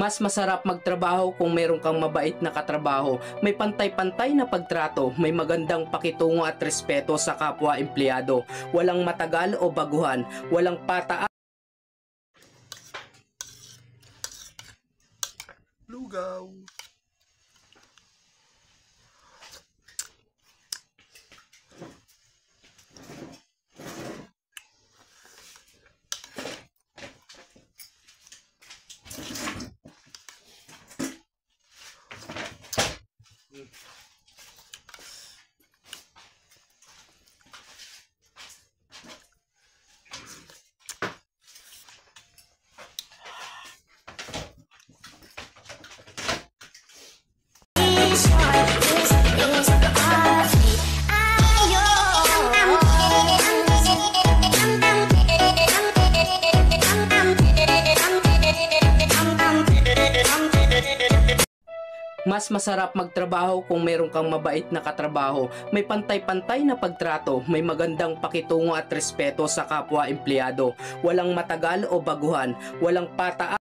Mas masarap magtrabaho kung meron kang mabait na katrabaho, may pantay-pantay na pagtrato, may magandang pakitungo at respeto sa kapwa empleyado, walang matagal o baguhan, walang pataan. Lugaw. Mas masarap magtrabaho kung meron kang mabait na katrabaho, may pantay-pantay na pagtrato, may magandang pakitungo at respeto sa kapwa empleyado, walang matagal o baguhan, walang pataan.